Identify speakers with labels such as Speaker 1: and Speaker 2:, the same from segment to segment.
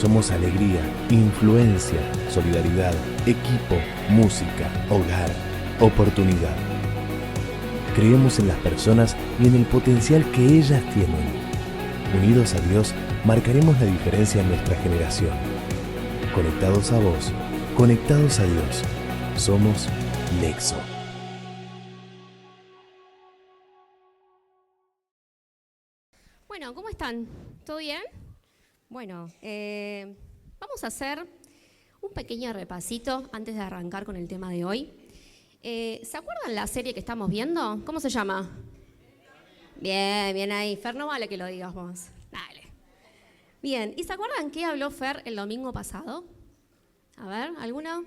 Speaker 1: Somos alegría, influencia, solidaridad, equipo, música, hogar, oportunidad. Creemos en las personas y en el potencial que ellas tienen. Unidos a Dios, marcaremos la diferencia en nuestra generación. Conectados a vos, conectados a Dios. Somos Nexo.
Speaker 2: Bueno, ¿cómo están? ¿Todo bien? Bueno, vamos a hacer un pequeño repasito antes de arrancar con el tema de hoy. ¿Se acuerdan la serie que estamos viendo? ¿Cómo se llama? Bien ahí. Fer, no vale que lo digas vos. Dale. Bien, ¿y se acuerdan qué habló Fer el domingo pasado? A ver, ¿alguno?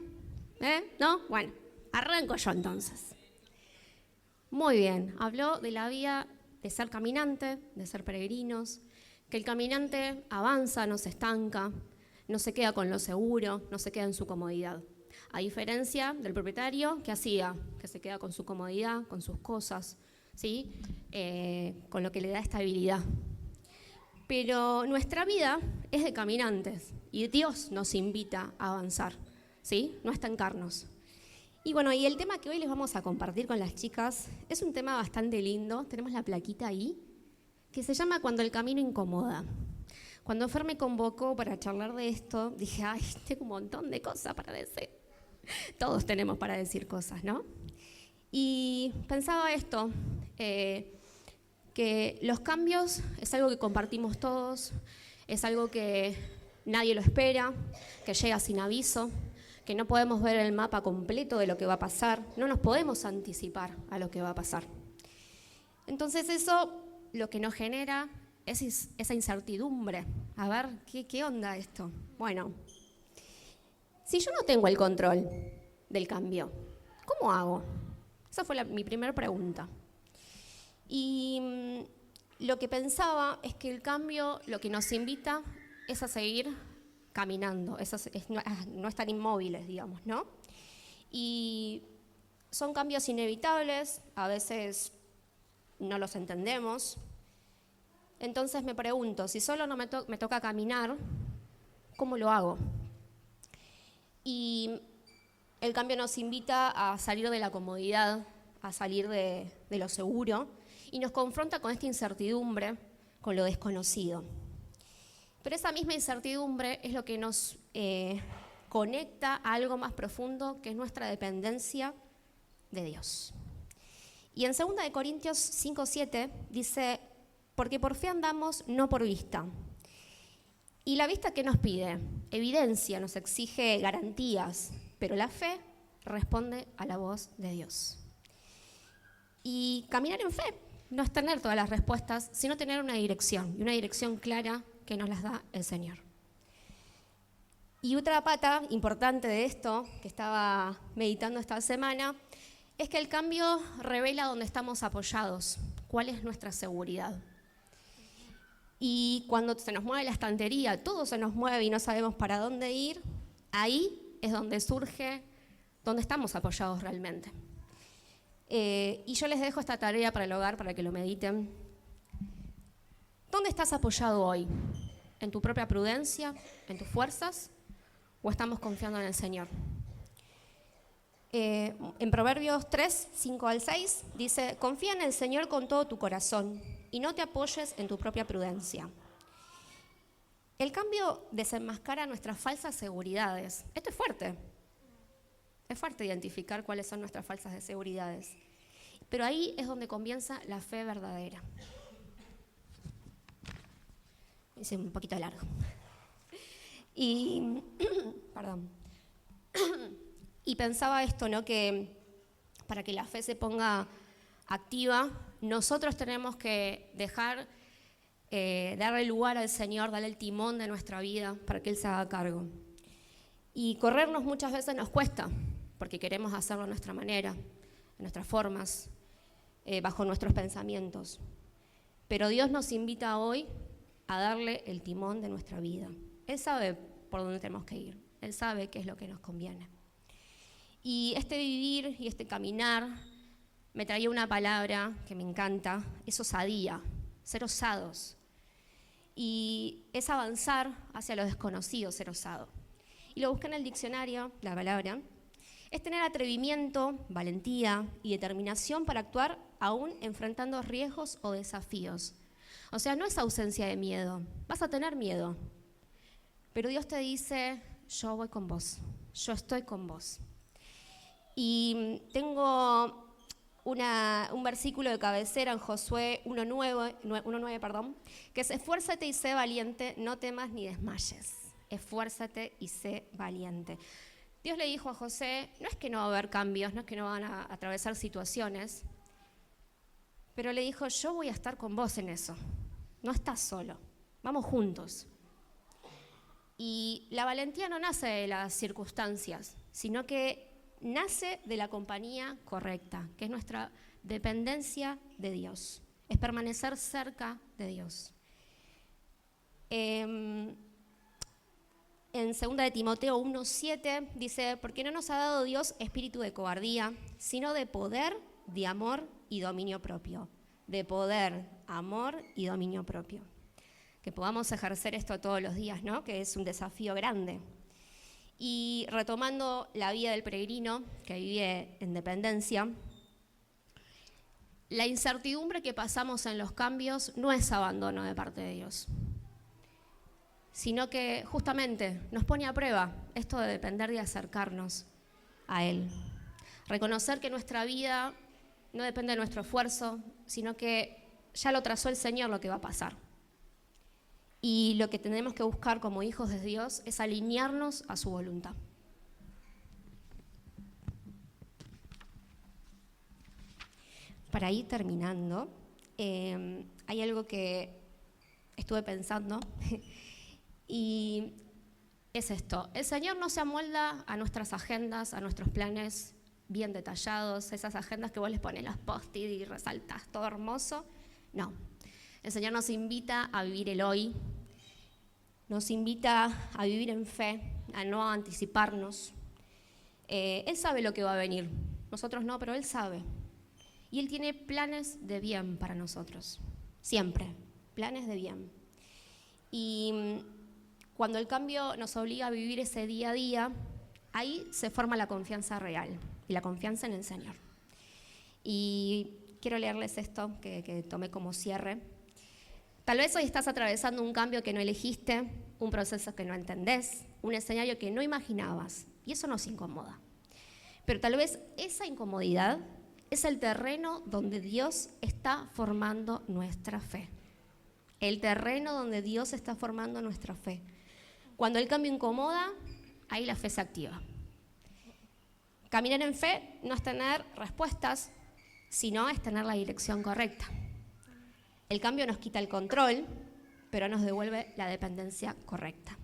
Speaker 2: ¿No? Bueno, arranco yo entonces. Muy bien, habló de la vida de ser caminante, de ser peregrinos, que el caminante avanza, no se estanca, no se queda con lo seguro, no se queda en su comodidad. A diferencia del propietario, ¿qué hacía? Que se queda con su comodidad, con sus cosas, ¿sí? Con lo que le da estabilidad. Pero nuestra vida es de caminantes y Dios nos invita a avanzar, ¿sí? No estancarnos. Y bueno, y el tema que hoy les vamos a compartir con las chicas es un tema bastante lindo. Tenemos la plaquita ahí, que se llama Cuando el camino incomoda. Cuando Fer me convocó para charlar de esto, dije, ay, tengo un montón de cosas para decir. Todos tenemos para decir cosas, ¿no? Y pensaba esto, que los cambios es algo que compartimos todos, es algo que nadie lo espera, que llega sin aviso, que no podemos ver el mapa completo de lo que va a pasar, no nos podemos anticipar a lo que va a pasar. Entonces eso lo que nos genera es esa incertidumbre. A ver, ¿qué onda esto? Bueno, si yo no tengo el control del cambio, ¿cómo hago? Esa fue mi primera pregunta. Y lo que pensaba es que el cambio lo que nos invita es a seguir caminando, no estar inmóviles, digamos, ¿no? Y son cambios inevitables, a veces no los entendemos. Entonces me pregunto, si solo no me toca caminar, ¿cómo lo hago? Y el cambio nos invita a salir de la comodidad, a salir de lo seguro, y nos confronta con esta incertidumbre, con lo desconocido. Pero esa misma incertidumbre es lo que nos conecta a algo más profundo, que es nuestra dependencia de Dios. Y en 2 Corintios 5:7 dice, porque por fe andamos, no por vista. Y la vista, ¿qué nos pide? Evidencia, nos exige garantías, pero la fe responde a la voz de Dios. Y caminar en fe no es tener todas las respuestas, sino tener una dirección, y una dirección clara que nos las da el Señor. Y otra pata importante de esto, que estaba meditando esta semana, es que el cambio revela dónde estamos apoyados, cuál es nuestra seguridad. Y cuando se nos mueve la estantería, todo se nos mueve y no sabemos para dónde ir, ahí es donde surge, donde estamos apoyados realmente. Y yo les dejo esta tarea para el hogar, para que lo mediten. ¿Dónde estás apoyado hoy? ¿En tu propia prudencia? ¿En tus fuerzas? ¿O estamos confiando en el Señor? En Proverbios 3, 5 al 6, dice, confía en el Señor con todo tu corazón y no te apoyes en tu propia prudencia. El cambio desenmascara nuestras falsas seguridades. Esto es fuerte. Es fuerte identificar cuáles son nuestras falsas seguridades. Pero ahí es donde comienza la fe verdadera. Es un poquito largo. Y, perdón. Y pensaba esto, ¿no? Que para que la fe se ponga activa, nosotros tenemos que dejar, darle lugar al Señor, darle el timón de nuestra vida para que Él se haga cargo. Y corrernos muchas veces nos cuesta, porque queremos hacerlo a nuestra manera, en nuestras formas, bajo nuestros pensamientos. Pero Dios nos invita hoy a darle el timón de nuestra vida. Él sabe por dónde tenemos que ir. Él sabe qué es lo que nos conviene. Y este vivir y este caminar me traía una palabra que me encanta, es osadía, ser osados. y es avanzar hacia lo desconocido, ser osado. Y lo busqué en el diccionario, la palabra, es tener atrevimiento, valentía y determinación para actuar aún enfrentando riesgos o desafíos. O sea, no es ausencia de miedo, vas a tener miedo, pero Dios te dice, yo voy con vos, yo estoy con vos. Y tengo un versículo de cabecera en Josué 1:9, que es: esfuérzate y sé valiente, no temas ni desmayes. Esfuérzate y sé valiente. Dios le dijo a José, no es que no va a haber cambios, no es que no van a atravesar situaciones, pero le dijo, yo voy a estar con vos en eso. No estás solo, vamos juntos. Y la valentía no nace de las circunstancias, sino que nace de la compañía correcta, que es nuestra dependencia de Dios, es permanecer cerca de Dios. En 2 de Timoteo 1:7 dice, porque no nos ha dado Dios espíritu de cobardía, sino de poder, de amor y dominio propio. De poder, amor y dominio propio. Que podamos ejercer esto todos los días, ¿no? Que es un desafío grande. Y retomando la vida del peregrino que vive en dependencia, la incertidumbre que pasamos en los cambios no es abandono de parte de Dios, sino que justamente nos pone a prueba esto de depender y acercarnos a Él. Reconocer que nuestra vida no depende de nuestro esfuerzo, sino que ya lo trazó el Señor lo que va a pasar. Y lo que tenemos que buscar como hijos de Dios es alinearnos a su voluntad. Para ir terminando, hay algo que estuve pensando y es esto. El Señor no se amolda a nuestras agendas, a nuestros planes bien detallados, esas agendas que vos les pones las post-it y resaltas todo hermoso. No. El Señor nos invita a vivir el hoy, nos invita a vivir en fe, a no anticiparnos. Él sabe lo que va a venir, nosotros no, pero Él sabe. Y Él tiene planes de bien para nosotros, siempre, planes de bien. Y cuando el cambio nos obliga a vivir ese día a día, ahí se forma la confianza real y la confianza en el Señor. Y quiero leerles esto que tomé como cierre. Tal vez hoy estás atravesando un cambio que no elegiste, un proceso que no entendés, un escenario que no imaginabas, y eso nos incomoda. Pero tal vez esa incomodidad es el terreno donde Dios está formando nuestra fe. El terreno donde Dios está formando nuestra fe. Cuando el cambio incomoda, ahí la fe se activa. Caminar en fe no es tener respuestas, sino es tener la dirección correcta. El cambio nos quita el control, pero nos devuelve la dependencia correcta.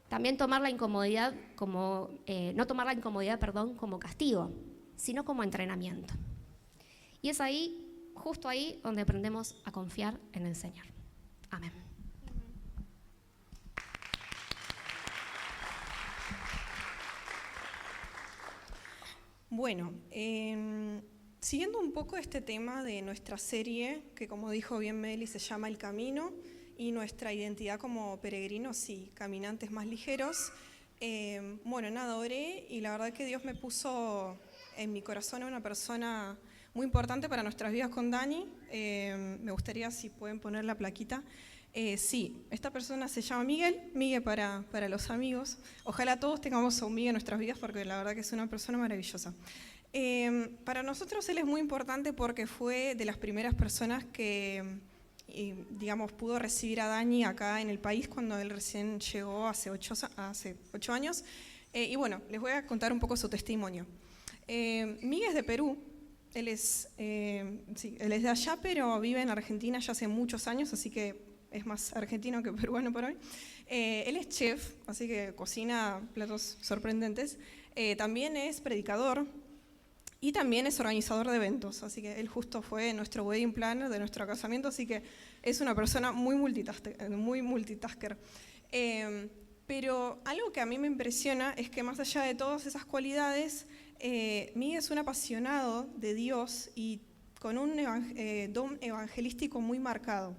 Speaker 2: También tomar la incomodidad no tomar la incomodidad, como castigo, sino como entrenamiento. Y es ahí, justo ahí, donde aprendemos a confiar en el Señor. Amén.
Speaker 3: Bueno, siguiendo un poco este tema de nuestra serie, que como dijo bien Meli, se llama El Camino, y nuestra identidad como peregrinos y caminantes más ligeros, oré y la verdad que Dios me puso en mi corazón a una persona muy importante para nuestras vidas con Dani. Me gustaría si pueden poner la plaquita. Sí, esta persona se llama Miguel para los amigos. Ojalá todos tengamos a un Miguel en nuestras vidas porque la verdad que es una persona maravillosa. Para nosotros él es muy importante porque fue de las primeras personas que, pudo recibir a Dani acá en el país cuando él recién llegó hace 8 años. Les voy a contar un poco su testimonio. Miguel es de Perú. Él es de allá, pero vive en Argentina ya hace muchos años, así que es más argentino que peruano por hoy. Él es chef, así que cocina platos sorprendentes. También es predicador y también es organizador de eventos. Así que él justo fue nuestro wedding planner de nuestro casamiento, así que es una persona muy multitasker. Pero algo que a mí me impresiona es que más allá de todas esas cualidades, Miguel es un apasionado de Dios y con un don evangelístico muy marcado.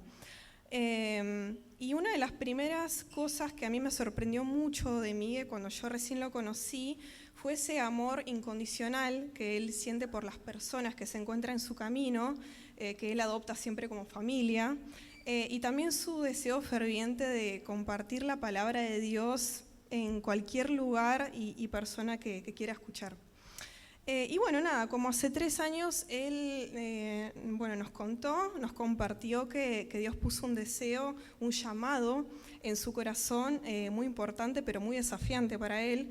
Speaker 3: Y una de las primeras cosas que a mí me sorprendió mucho de Miguel cuando yo recién lo conocí fue ese amor incondicional que él siente por las personas que se encuentran en su camino, que él adopta siempre como familia, y también su deseo ferviente de compartir la palabra de Dios en cualquier lugar y persona que quiera escuchar. Y bueno, nada, como hace 3 años él nos compartió que Dios puso un deseo, un llamado en su corazón muy importante, pero muy desafiante para él.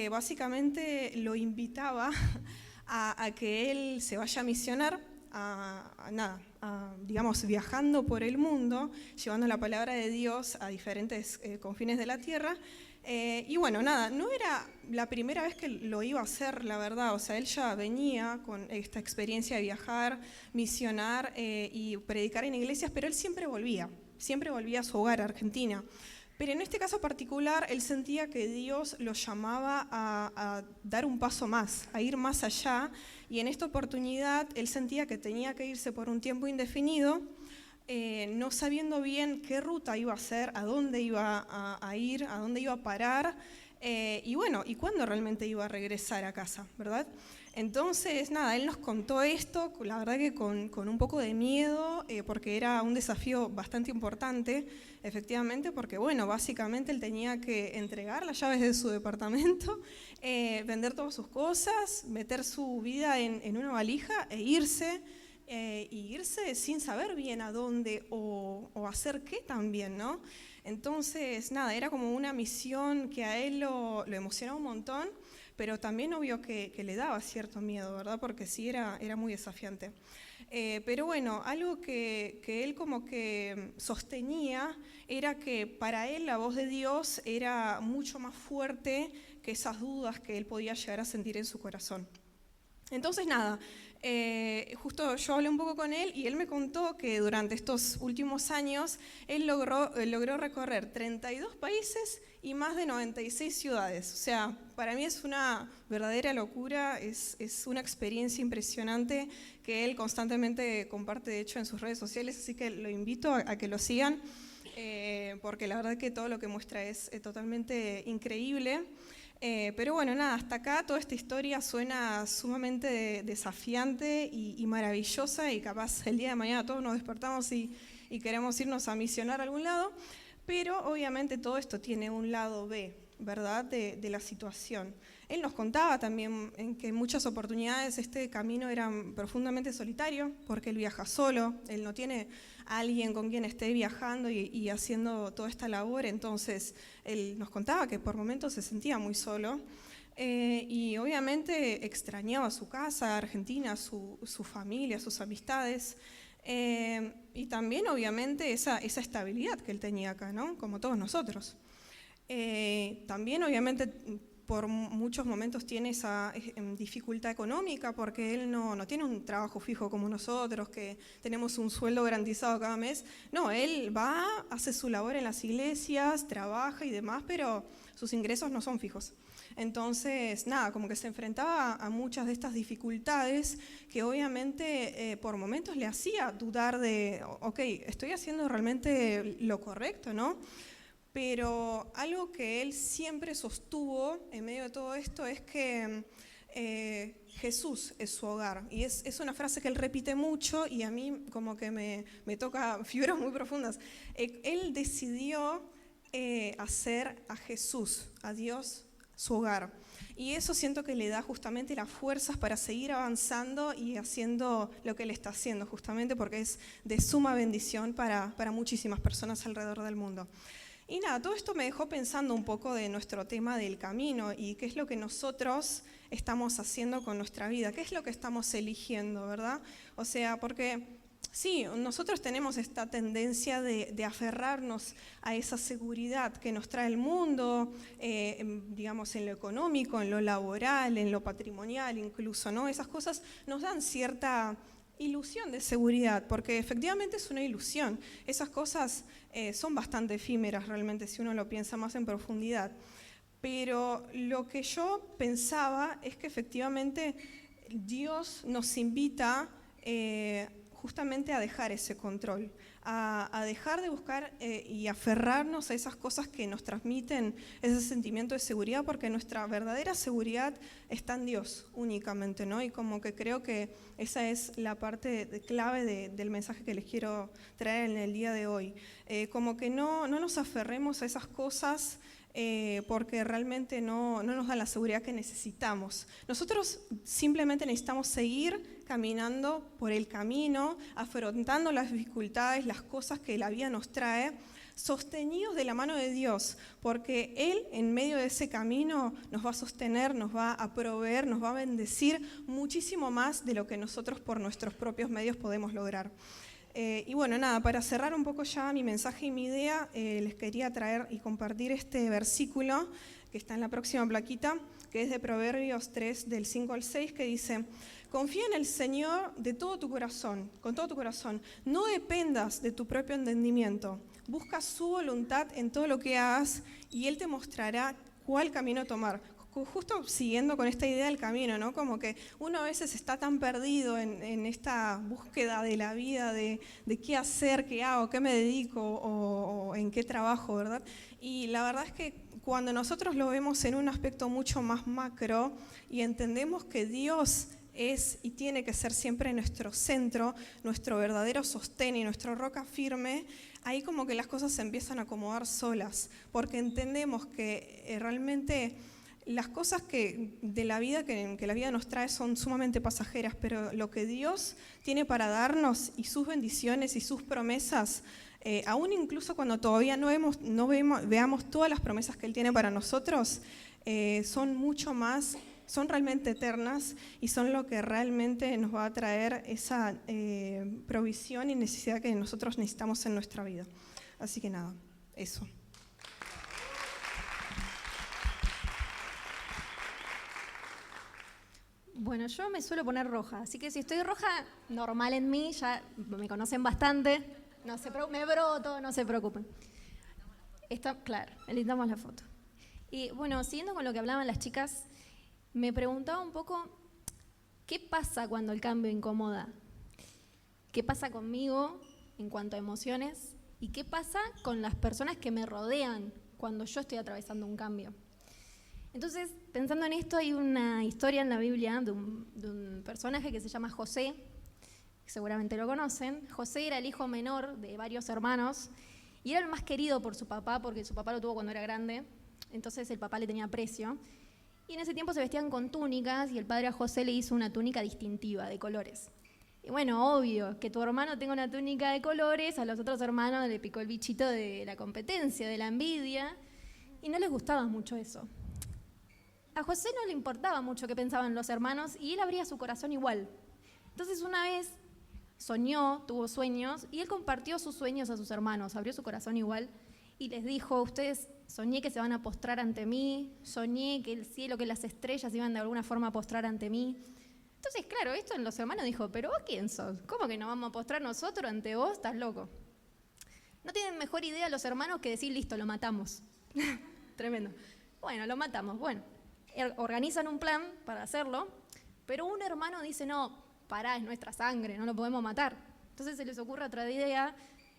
Speaker 3: Básicamente lo invitaba a que él se vaya a misionar, digamos, viajando por el mundo, llevando la palabra de Dios a diferentes confines de la tierra. Y bueno, nada, no era la primera vez que lo iba a hacer, la verdad. O sea, él ya venía con esta experiencia de viajar, misionar y predicar en iglesias, pero él siempre volvía a su hogar, a Argentina. Pero en este caso particular, él sentía que Dios lo llamaba a dar un paso más, a ir más allá. Y en esta oportunidad, él sentía que tenía que irse por un tiempo indefinido, no sabiendo bien qué ruta iba a hacer, a dónde iba a ir, a dónde iba a parar, y bueno, y cuándo realmente iba a regresar a casa, ¿verdad? Entonces, nada, él nos contó esto, la verdad que con un poco de miedo, porque era un desafío bastante importante, efectivamente, porque bueno, básicamente él tenía que entregar las llaves de su departamento, vender todas sus cosas, meter su vida en una valija e irse, y irse sin saber bien a dónde o hacer qué también, ¿no? Entonces, nada, era como una misión que a él lo emocionaba un montón, pero también obvio que le daba cierto miedo, ¿verdad? Porque sí era muy desafiante. Pero bueno, algo que él como que sostenía era que para él la voz de Dios era mucho más fuerte que esas dudas que él podía llegar a sentir en su corazón. Entonces, nada, justo yo hablé un poco con él y él me contó que durante estos últimos años él logró recorrer 32 países y más de 96 ciudades. O sea, para mí es una verdadera locura, es una experiencia impresionante que él constantemente comparte, de hecho, en sus redes sociales, así que lo invito a que lo sigan, porque la verdad que todo lo que muestra es totalmente increíble. Pero bueno, nada, hasta acá toda esta historia suena sumamente desafiante y maravillosa, y capaz el día de mañana todos nos despertamos y queremos irnos a misionar a algún lado, pero obviamente todo esto tiene un lado B, ¿verdad?, de la situación. Él nos contaba también en que en muchas oportunidades este camino era profundamente solitario, porque él viaja solo, él no tiene a alguien con quien esté viajando y haciendo toda esta labor. Entonces él nos contaba que por momentos se sentía muy solo, y obviamente extrañaba su casa, Argentina, su familia, sus amistades, y también obviamente esa estabilidad que él tenía acá, ¿no?, como todos nosotros. También obviamente por muchos momentos tiene esa dificultad económica, porque él no tiene un trabajo fijo como nosotros, que tenemos un sueldo garantizado cada mes. No, él va, hace su labor en las iglesias, trabaja y demás, pero sus ingresos no son fijos. Entonces, nada, como que se enfrentaba a muchas de estas dificultades que obviamente por momentos le hacía dudar de, ok, ¿estoy haciendo realmente lo correcto, no? Pero algo que él siempre sostuvo en medio de todo esto es que Jesús es su hogar. Y es una frase que él repite mucho y a mí como que me toca fibras muy profundas. Él decidió hacer a Jesús, a Dios, su hogar. Y eso siento que le da justamente las fuerzas para seguir avanzando y haciendo lo que él está haciendo, justamente porque es de suma bendición para muchísimas personas alrededor del mundo. Y nada, todo esto me dejó pensando un poco de nuestro tema del camino y qué es lo que nosotros estamos haciendo con nuestra vida, qué es lo que estamos eligiendo, ¿verdad? O sea, porque sí, nosotros tenemos esta tendencia de aferrarnos a esa seguridad que nos trae el mundo, digamos, en lo económico, en lo laboral, en lo patrimonial incluso, ¿no? Esas cosas nos dan cierta ilusión de seguridad, porque efectivamente es una ilusión. Esas cosas son bastante efímeras realmente si uno lo piensa más en profundidad. Pero lo que yo pensaba es que efectivamente Dios nos invita justamente a dejar ese control, a dejar de buscar y aferrarnos a esas cosas que nos transmiten ese sentimiento de seguridad, porque nuestra verdadera seguridad está en Dios únicamente, ¿no? Y como que creo que esa es la parte clave del mensaje que les quiero traer en el día de hoy. Como que no nos aferremos a esas cosas porque realmente no nos da la seguridad que necesitamos. Nosotros simplemente necesitamos seguir caminando por el camino, afrontando las dificultades, las cosas que la vida nos trae, sostenidos de la mano de Dios, porque Él en medio de ese camino nos va a sostener, nos va a proveer, nos va a bendecir muchísimo más de lo que nosotros por nuestros propios medios podemos lograr. Y bueno, nada, para cerrar un poco ya mi mensaje y mi idea, les quería traer y compartir este versículo que está en la próxima plaquita, que es de Proverbios 3, del 5 al 6, que dice: confía en el Señor de todo tu corazón, con todo tu corazón, no dependas de tu propio entendimiento, busca su voluntad en todo lo que hagas y Él te mostrará cuál camino tomar. Justo siguiendo con esta idea del camino, ¿no? Como que uno a veces está tan perdido en esta búsqueda de la vida, de qué hacer, qué hago, qué me dedico o en qué trabajo, ¿verdad? Y la verdad es que cuando nosotros lo vemos en un aspecto mucho más macro y entendemos que Dios es y tiene que ser siempre nuestro centro, nuestro verdadero sostén y nuestra roca firme, ahí como que las cosas se empiezan a acomodar solas, porque entendemos que realmente las cosas de la vida que la vida nos trae son sumamente pasajeras, pero lo que Dios tiene para darnos y sus bendiciones y sus promesas, aún incluso cuando todavía no veamos todas las promesas que Él tiene para nosotros, son mucho más, son realmente eternas y son lo que realmente nos va a traer esa provisión y necesidad que nosotros necesitamos en nuestra vida. Así que nada, eso.
Speaker 4: Bueno, yo me suelo poner roja, así que si estoy roja, normal en mí, ya me conocen bastante, me broto, no se preocupen. Claro, necesitamos la foto. Y bueno, siguiendo con lo que hablaban las chicas, me preguntaba un poco, ¿qué pasa cuando el cambio incomoda? ¿Qué pasa conmigo en cuanto a emociones? ¿Y qué pasa con las personas que me rodean cuando yo estoy atravesando un cambio? Entonces, pensando en esto, hay una historia en la Biblia de un personaje que se llama José, que seguramente lo conocen. José era el hijo menor de varios hermanos y era el más querido por su papá, porque su papá lo tuvo cuando era grande, entonces el papá le tenía aprecio. Y en ese tiempo se vestían con túnicas y el padre a José le hizo una túnica distintiva, de colores. Y bueno, obvio, que tu hermano tenga una túnica de colores, a los otros hermanos le picó el bichito de la competencia, de la envidia, y no les gustaba mucho eso. A José no le importaba mucho qué pensaban los hermanos y él abría su corazón igual. Entonces una vez soñó, tuvo sueños y él compartió sus sueños a sus hermanos, abrió su corazón igual y les dijo: ustedes, soñé que se van a postrar ante mí, soñé que el cielo, que las estrellas iban de alguna forma a postrar ante mí. Entonces, claro, esto en los hermanos dijo: ¿pero vos quién sos? ¿Cómo que nos vamos a postrar nosotros ante vos? ¿Estás loco? No tienen mejor idea los hermanos que decir: listo, lo matamos. Tremendo. Bueno, lo matamos, bueno. Organizan un plan para hacerlo, pero un hermano dice: no, pará, es nuestra sangre, no lo podemos matar. Entonces se les ocurre otra idea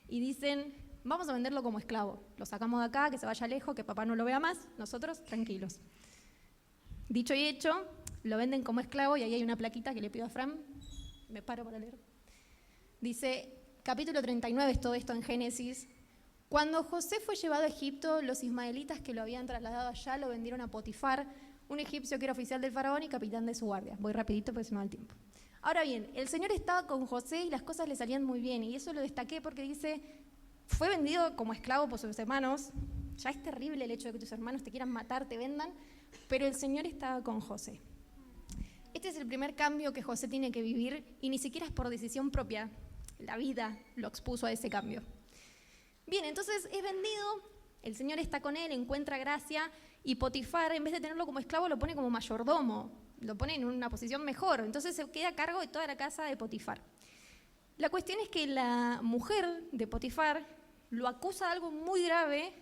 Speaker 4: y dicen: vamos a venderlo como esclavo, lo sacamos de acá, que se vaya lejos, que papá no lo vea más, nosotros tranquilos. Dicho y hecho, lo venden como esclavo y ahí hay una plaquita que le pido a Fran, me paro para leer. Dice, capítulo 39 es todo esto en Génesis: cuando José fue llevado a Egipto, los ismaelitas que lo habían trasladado allá lo vendieron a Potifar, un egipcio que era oficial del faraón y capitán de su guardia. Voy rapidito porque se me va el tiempo. Ahora bien, el Señor estaba con José y las cosas le salían muy bien, y eso lo destaqué porque dice: fue vendido como esclavo por sus hermanos. Ya es terrible el hecho de que tus hermanos te quieran matar, te vendan, pero el Señor estaba con José. Este es el primer cambio que José tiene que vivir y ni siquiera es por decisión propia. La vida lo expuso a ese cambio. Bien, entonces es vendido, el Señor está con él, encuentra gracia y Potifar, en vez de tenerlo como esclavo, lo pone como mayordomo, lo pone en una posición mejor, entonces se queda a cargo de toda la casa de Potifar. La cuestión es que la mujer de Potifar lo acusa de algo muy grave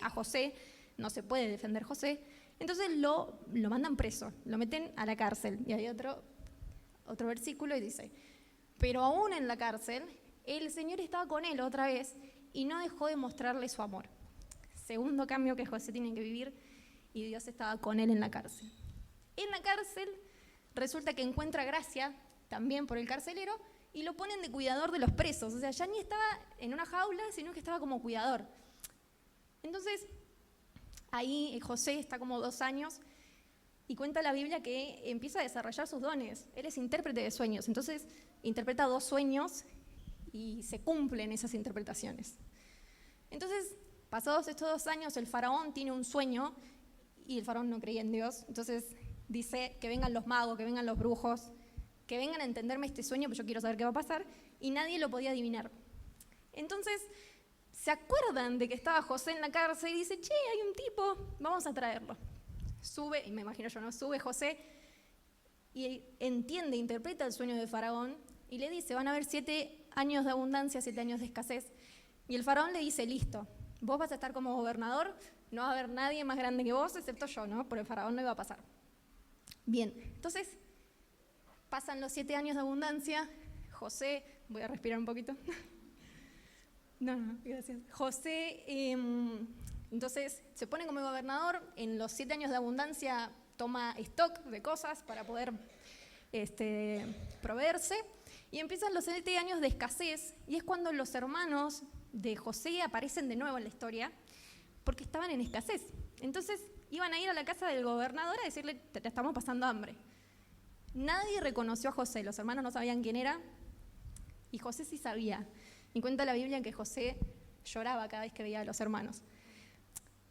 Speaker 4: a José, no se puede defender José, entonces lo mandan preso, lo meten a la cárcel. Y hay otro versículo y dice: Pero aún en la cárcel, el Señor estaba con él otra vez y no dejó de mostrarle su amor. Segundo cambio que José tiene que vivir, y Dios estaba con él en la cárcel. En la cárcel resulta que encuentra gracia también por el carcelero y lo ponen de cuidador de los presos. O sea, ya ni estaba en una jaula, sino que estaba como cuidador. Entonces, ahí José está como 2 años y cuenta la Biblia que empieza a desarrollar sus dones. Él es intérprete de sueños, entonces interpreta 2 sueños y se cumplen esas interpretaciones. Entonces, pasados estos 2 años, el faraón tiene un sueño y el faraón no creía en Dios. Entonces dice que vengan los magos, que vengan los brujos, que vengan a entenderme este sueño, porque yo quiero saber qué va a pasar, y nadie lo podía adivinar. Entonces se acuerdan de que estaba José en la cárcel y dice, che, hay un tipo, vamos a traerlo. Sube, y me imagino yo, ¿no? Sube José y entiende, interpreta el sueño de faraón y le dice, van a haber 7 años de abundancia, 7 años de escasez. Y el faraón le dice, listo, vos vas a estar como gobernador, no va a haber nadie más grande que vos, excepto yo, ¿no? Por el faraón no iba a pasar. Bien, entonces pasan los 7 años de abundancia, José, voy a respirar un poquito. No, gracias. José, entonces se pone como gobernador, en los 7 años de abundancia toma stock de cosas para poder proveerse, y empiezan los 7 años de escasez, y es cuando los hermanos de José aparecen de nuevo en la historia, porque estaban en escasez. Entonces iban a ir a la casa del gobernador a decirle, te estamos pasando hambre. Nadie reconoció a José, los hermanos no sabían quién era, y José sí sabía. Y cuenta la Biblia que José lloraba cada vez que veía a los hermanos.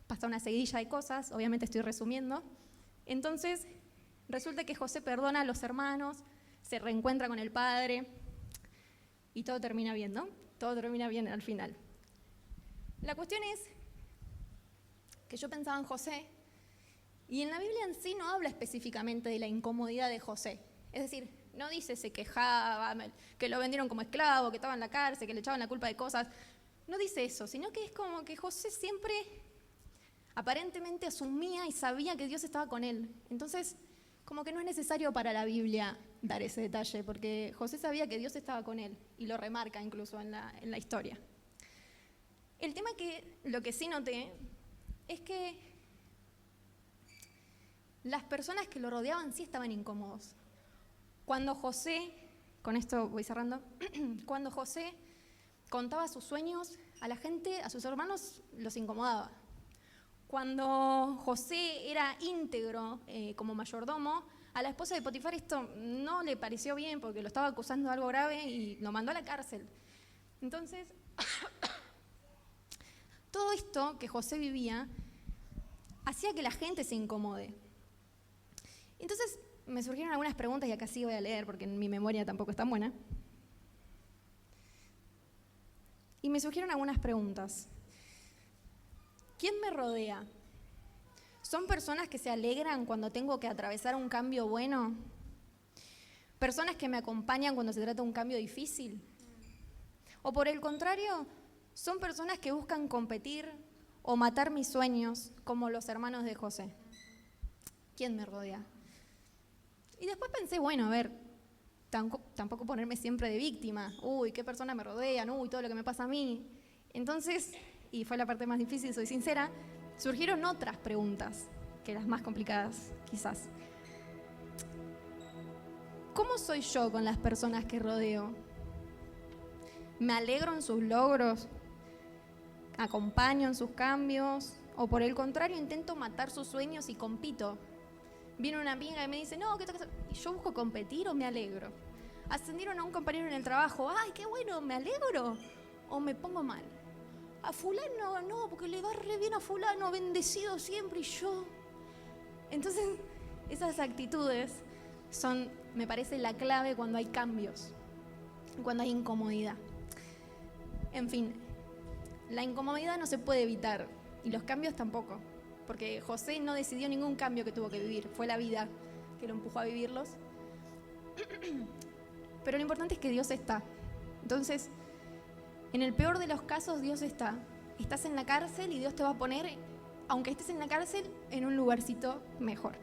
Speaker 4: Pasa una seguidilla de cosas, obviamente estoy resumiendo. Entonces, resulta que José perdona a los hermanos, se reencuentra con el padre, y todo termina bien, ¿no? Todo termina bien al final. La cuestión es que yo pensaba en José, y en la Biblia en sí no habla específicamente de la incomodidad de José. Es decir, no dice se quejaba, que lo vendieron como esclavo, que estaba en la cárcel, que le echaban la culpa de cosas. No dice eso, sino que es como que José siempre aparentemente asumía y sabía que Dios estaba con él. Entonces, como que no es necesario para la Biblia dar ese detalle, porque José sabía que Dios estaba con él, y lo remarca incluso en la historia. El tema que lo que sí noté es que las personas que lo rodeaban sí estaban incómodos. Cuando José, con esto voy cerrando, cuando José contaba sus sueños, a la gente, a sus hermanos, los incomodaba. Cuando José era íntegro como mayordomo, a la esposa de Potifar esto no le pareció bien porque lo estaba acusando de algo grave y lo mandó a la cárcel. Entonces, todo esto que José vivía hacía que la gente se incomode. Entonces me surgieron algunas preguntas, y acá sí voy a leer porque mi memoria tampoco es tan buena. Y me surgieron algunas preguntas. ¿Quién me rodea? ¿Son personas que se alegran cuando tengo que atravesar un cambio bueno? ¿Personas que me acompañan cuando se trata de un cambio difícil? ¿O por el contrario, son personas que buscan competir o matar mis sueños, como los hermanos de José? ¿Quién me rodea? Y después pensé, bueno, a ver, tampoco ponerme siempre de víctima. Uy, qué personas me rodean, uy, todo lo que me pasa a mí. Entonces, y fue la parte más difícil, soy sincera, surgieron otras preguntas, que las más complicadas, quizás. ¿Cómo soy yo con las personas que rodeo? ¿Me alegro en sus logros? ¿Acompaño en sus cambios? ¿O por el contrario, intento matar sus sueños y compito? Viene una amiga y me dice, no, ¿qué tal? ¿Y yo busco competir o me alegro? Ascendieron a un compañero en el trabajo, ¡ay, qué bueno! ¿Me alegro o me pongo mal? A fulano, no, porque le va re bien a fulano, bendecido siempre, y yo. Entonces, esas actitudes son, me parece, la clave cuando hay cambios, cuando hay incomodidad. En fin, la incomodidad no se puede evitar, y los cambios tampoco, porque José no decidió ningún cambio que tuvo que vivir, fue la vida que lo empujó a vivirlos. Pero lo importante es que Dios está. Entonces, en el peor de los casos, Dios está. Estás en la cárcel y Dios te va a poner, aunque estés en la cárcel, en un lugarcito mejor.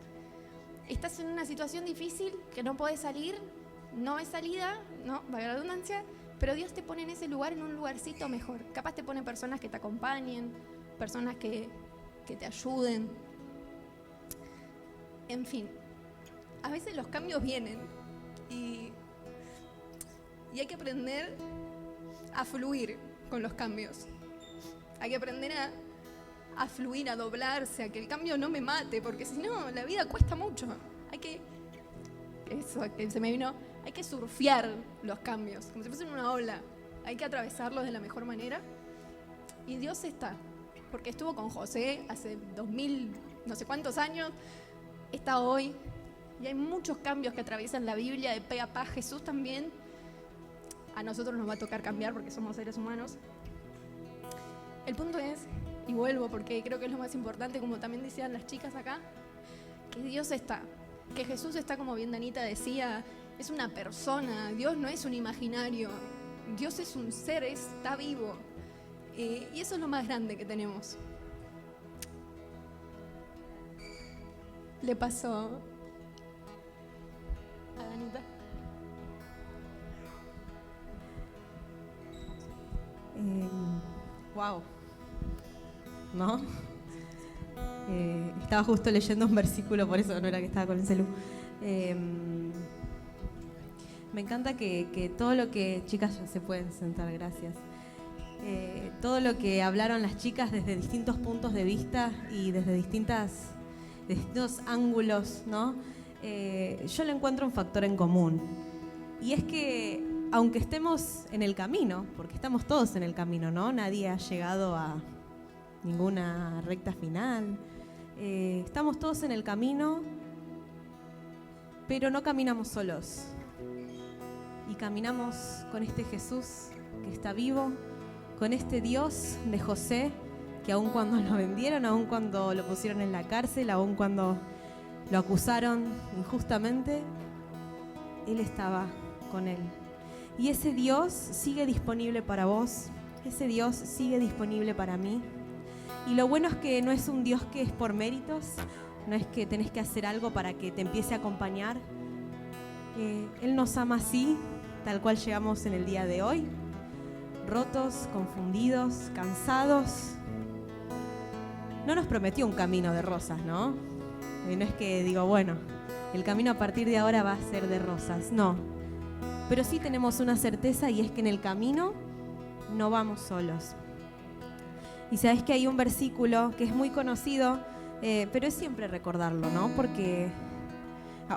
Speaker 4: Estás en una situación difícil que no podés salir, no es salida, no, valga la redundancia, pero Dios te pone en ese lugar, en un lugarcito mejor. Capaz te pone personas que te acompañen, personas que te ayuden. En fin, a veces los cambios vienen y hay que aprender a fluir con los cambios. Hay que aprender a fluir, a doblarse, a que el cambio no me mate, porque si no, la vida cuesta mucho. Hay que surfear los cambios, como si fuesen una ola. Hay que atravesarlos de la mejor manera. Y Dios está, porque estuvo con José hace 2000, no sé cuántos años, está hoy. Y hay muchos cambios que atraviesan la Biblia de pe a pa. Jesús también. A nosotros nos va a tocar cambiar porque somos seres humanos. El punto es, y vuelvo porque creo que es lo más importante, como también decían las chicas acá, que Dios está, que Jesús está, como bien Danita decía, es una persona. Dios no es un imaginario, Dios es un ser, está vivo, y eso es lo más grande que tenemos. Le pasó a Danita.
Speaker 5: Wow, ¿no? Estaba justo leyendo un versículo, por eso no era que estaba con el celu. Me encanta que todo lo que... Chicas, ya se pueden sentar, gracias. Todo lo que hablaron las chicas desde distintos puntos de vista y desde distintos ángulos, ¿no? Yo le encuentro un factor en común. Y es que, aunque estemos en el camino, porque estamos todos en el camino, ¿no? Nadie ha llegado a ninguna recta final. Estamos todos en el camino, pero no caminamos solos. Y caminamos con este Jesús que está vivo, con este Dios de José, que aun cuando lo vendieron, aun cuando lo pusieron en la cárcel, aun cuando lo acusaron injustamente, Él estaba con él. Y ese Dios sigue disponible para vos, ese Dios sigue disponible para mí. Y lo bueno es que no es un Dios que es por méritos, no es que tenés que hacer algo para que te empiece a acompañar. Él nos ama así, tal cual llegamos en el día de hoy, rotos, confundidos, cansados. No nos prometió un camino de rosas, ¿no? No es que digo, bueno, el camino a partir de ahora va a ser de rosas, no. Pero sí tenemos una certeza, y es que en el camino no vamos solos. Y sabes que hay un versículo que es muy conocido, pero es siempre recordarlo, ¿no? Porque,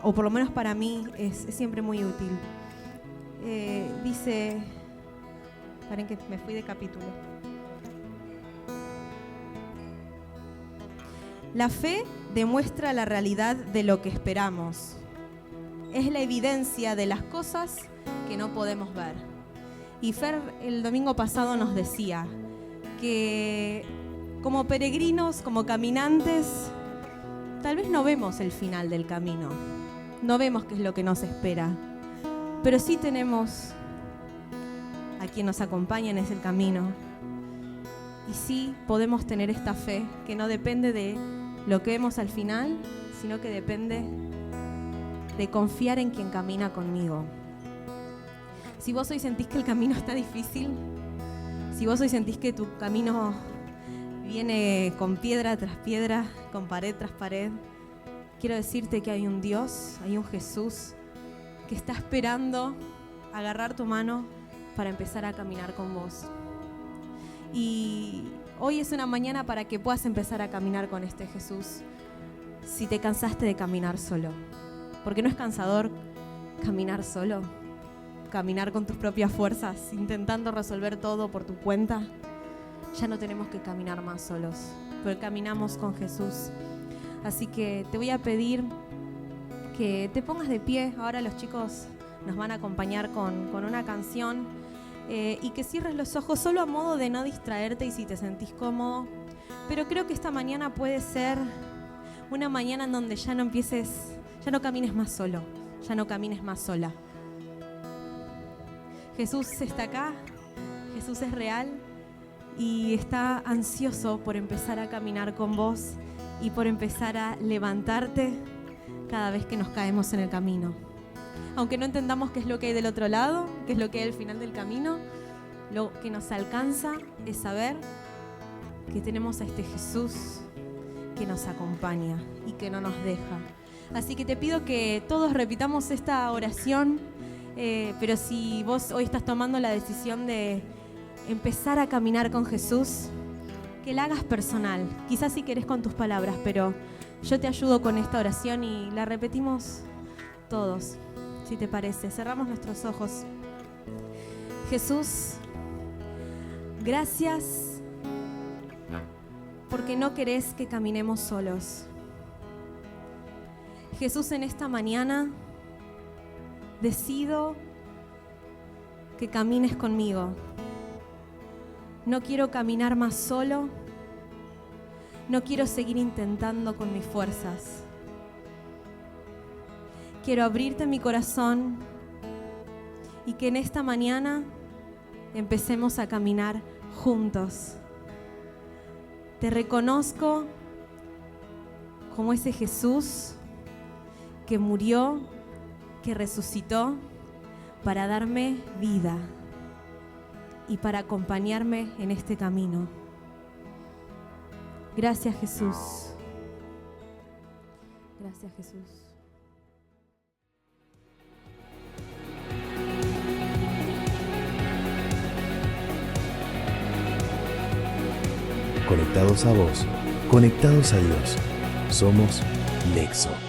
Speaker 5: o por lo menos para mí, es siempre muy útil. Dice, paren que me fui de capítulo. La fe demuestra la realidad de lo que esperamos. Es la evidencia de las cosas que no podemos ver. Y Fer el domingo pasado nos decía que como peregrinos, como caminantes, tal vez no vemos el final del camino, no vemos qué es lo que nos espera, pero sí tenemos a quien nos acompaña en ese camino, y sí podemos tener esta fe que no depende de lo que vemos al final, sino que depende de confiar en quien camina conmigo. Si vos hoy sentís que el camino está difícil, si vos hoy sentís que tu camino viene con piedra tras piedra, con pared tras pared, quiero decirte que hay un Dios, hay un Jesús que está esperando agarrar tu mano para empezar a caminar con vos. Y hoy es una mañana para que puedas empezar a caminar con este Jesús, si te cansaste de caminar solo. Porque no es cansador caminar solo, caminar con tus propias fuerzas, intentando resolver todo por tu cuenta. Ya no tenemos que caminar más solos, porque caminamos con Jesús. Así que te voy a pedir que te pongas de pie. Ahora los chicos nos van a acompañar con una canción, y que cierres los ojos solo a modo de no distraerte y si te sentís cómodo. Pero creo que esta mañana puede ser una mañana en donde ya no camines más solo, ya no camines más sola. Jesús está acá, Jesús es real y está ansioso por empezar a caminar con vos y por empezar a levantarte cada vez que nos caemos en el camino. aunque no entendamos qué es lo que hay del otro lado, qué es lo que hay al final del camino, lo que nos alcanza es saber que tenemos a este Jesús que nos acompaña y que no nos deja. Así que te pido que todos repitamos esta oración, pero si vos hoy estás tomando la decisión de empezar a caminar con Jesús, que la hagas personal. Quizás si querés con tus palabras, pero yo te ayudo con esta oración y la repetimos todos, si te parece. Cerramos nuestros ojos. Jesús, gracias porque no querés que caminemos solos. Jesús, en esta mañana decido que camines conmigo. No quiero caminar más solo. No quiero seguir intentando con mis fuerzas. Quiero abrirte mi corazón y que en esta mañana empecemos a caminar juntos. Te reconozco como ese Jesús que murió, que resucitó para darme vida y para acompañarme en este camino. Gracias, Jesús. Gracias, Jesús.
Speaker 1: Conectados a vos, conectados a Dios. Somos Nexo.